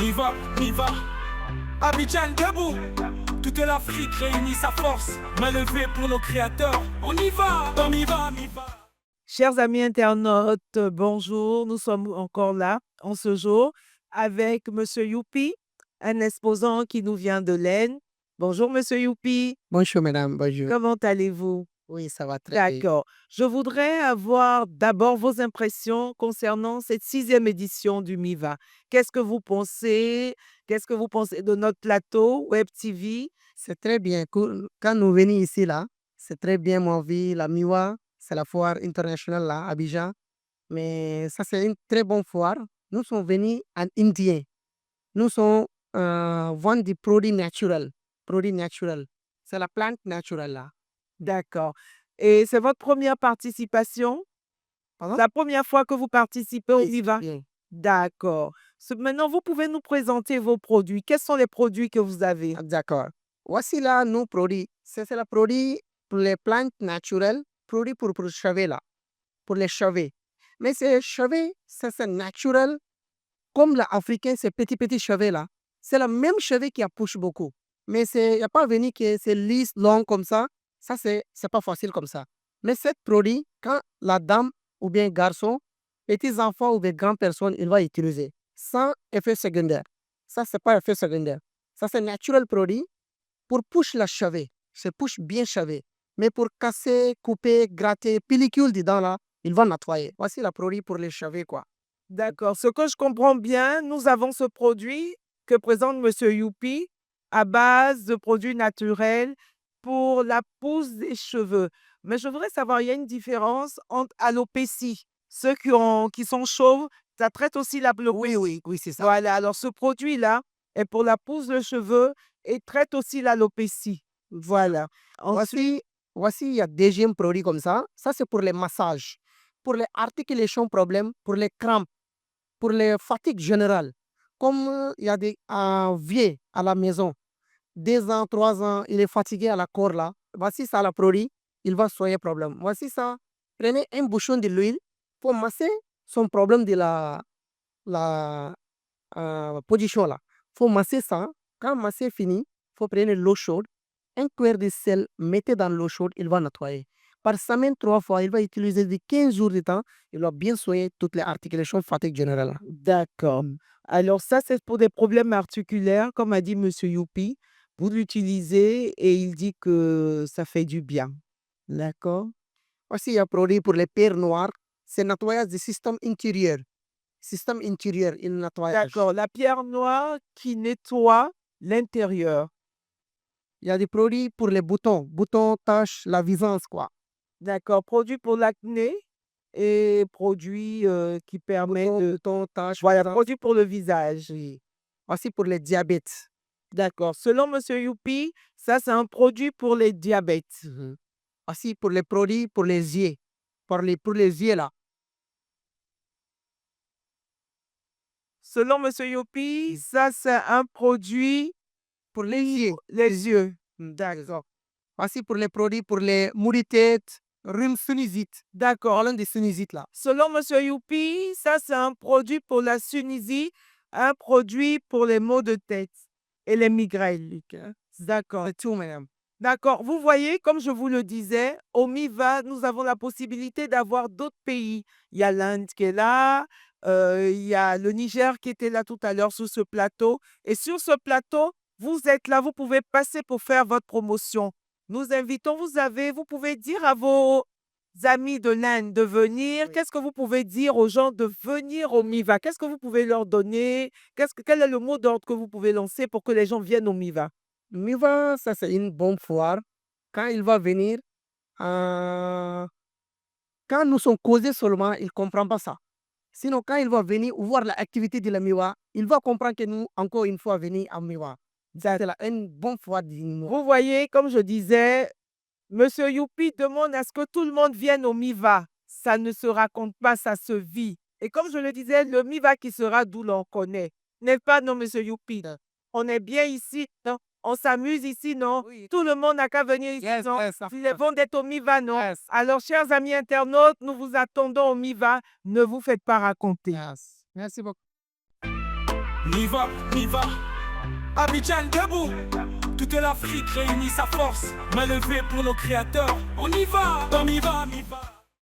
Miva, Miva, Abidjan debout. Toute l'Afrique réunit sa force, main levée pour nos créateurs. On y va, on y va, on y va. Chers amis internautes, bonjour. Nous sommes encore là en ce jour avec Monsieur Youpi, un exposant qui nous vient de l'Aisne. Bonjour Monsieur Youpi, Bonjour madame, bonjour. comment allez-vous? Oui, ça va très bien. D'accord. Je voudrais avoir d'abord vos impressions concernant cette 6e édition du MIVA. Qu'est-ce que vous pensez? Qu'est-ce que vous pensez de notre plateau Web TV? C'est très bien. Quand nous venons ici, là, c'est très bien mon vie. La MIWA, c'est la foire internationale là, à Abidjan. Mais ça, c'est une très bonne foire. Nous sommes venus en Indien. Nous sommes vendre des produits naturels. Produits naturels. C'est la plante naturelle là. D'accord. Et c'est votre première participation? Pardon? La première fois que vous participez au Oui, MIVA? bien. D'accord. Maintenant, vous pouvez nous présenter vos produits. Quels sont les produits que vous avez? Ah, d'accord. Voici là nos produits. C'est le produit pour les plantes naturelles, produit pour les cheveux là, pour les cheveux. Mais ces cheveux, ça c'est naturel, comme l'Africain, ces petits cheveux là. C'est le même cheveu qui pousse beaucoup. Mais il n'y a pas venu que c'est lisse, long comme ça. Ça, c'est pas facile comme ça. Mais ce produit, quand la dame ou bien garçon, petits enfants ou bien grandes personnes, il va utiliser sans effet secondaire. Ça, c'est pas effet secondaire. Ça, c'est naturel produit pour pousser la cheveux. C'est pousse bien cheveux. Mais pour casser, couper, gratter, pellicule dedans là, il va nettoyer. Voici le produit pour les cheveux quoi. D'accord. Ce que je comprends bien, nous avons ce produit que présente Monsieur Youpi à base de produits naturels pour la pousse des cheveux. Mais je voudrais savoir, il y a une différence entre alopécie. Ceux qui sont chauves, ça traite aussi l'alopécie. Oui, c'est ça. Voilà. Alors, ce produit-là est pour la pousse de cheveux et traite aussi l'alopécie. Voilà. Ensuite, Voici, il y a deuxième produit comme ça. Ça, c'est pour les massages, pour les articulations problèmes, pour les crampes, pour les fatigues générales. Comme il y a des vieux à la maison, 2 ans, 3 ans, il est fatigué à la corps là. Voici ça, le produit, il va soigner problème. Voici ça. Prenez un bouchon de l'huile pour masser son problème de la position là. Il faut masser ça. Quand masser est fini, il faut prendre l'eau chaude, un cuillère de sel, mettez dans l'eau chaude, il va nettoyer. Par semaine, 3 fois, il va utiliser de 15 jours de temps, il va bien soigner toutes les articulations fatigue générale. d'accord. Alors ça, c'est pour des problèmes articulaires, comme a dit Monsieur Youpi. Vous l'utilisez et il dit que ça fait du bien. D'accord? Aussi, il y a un produit pour les pierres noires, c'est nettoyage du système intérieur. Système intérieur, il nettoyage. D'accord. La pierre noire qui nettoie l'intérieur. Il y a des produits pour les boutons, taches, la visance, quoi. D'accord. Produit pour l'acné et produit qui permet de... Boutons, taches, Voilà, visance. produit pour le visage. Oui. Aussi pour les diabètes. D'accord. Selon Monsieur Youpi, ça, c'est un produit pour les diabètes. Aussi pour les produits pour les yeux. Pour les yeux là. Selon Monsieur Youpi, ça, c'est un produit Pour les yeux. les yeux. D'accord. Aussi pour les produits pour les maux de tête, rhume, sinusite. D'accord. Parlons de sinusite là. Selon Monsieur Youpi, ça, c'est un produit pour la Tunisie, un produit pour les maux de tête et les migraines. Luc, hein. D'accord. C'est tout, madame. D'accord. Vous voyez, comme je vous le disais, au MIVA, nous avons la possibilité d'avoir d'autres pays. Il y a l'Inde qui est là, il y a le Niger qui était là tout à l'heure sur ce plateau. Et sur ce plateau, vous êtes là, vous pouvez passer pour faire votre promotion. Nous invitons, vous pouvez dire à vos amis de l'Inde de venir. Oui. Qu'est-ce que vous pouvez dire aux gens de venir au MIVA? Qu'est-ce que vous pouvez leur donner? Quel est le mot d'ordre que vous pouvez lancer pour que les gens viennent au MIVA? Miva, ça c'est une bonne foire. Quand il va venir, euh, quand nous sommes causés seulement, il ne comprend pas ça. Sinon, quand il va venir voir l'activité de la Miwa, il va comprendre que nous, encore une fois, venir à Miwa. C'est une bonne foire du Miwa. Vous voyez, comme je disais, Monsieur Youpi demande à ce que tout le monde vienne au MIVA. Ça ne se raconte pas, ça se vit. Et comme je le disais, le MIVA qui sera d'où l'on connaît. N'est-ce pas, non, Monsieur Youpi? On est bien ici, non? On s'amuse ici, non? Oui. Tout le monde n'a qu'à venir ici, Yes, non? yes, Il est bon d'être au MIVA, non? Yes. Alors, chers amis internautes, nous vous attendons au MIVA. Ne vous faites pas raconter. Yes. Merci beaucoup. Miva, Miva. Abidjan debout. Toute l'Afrique réunit sa force. Main levée pour nos créateurs. On y va. Miva, Miva.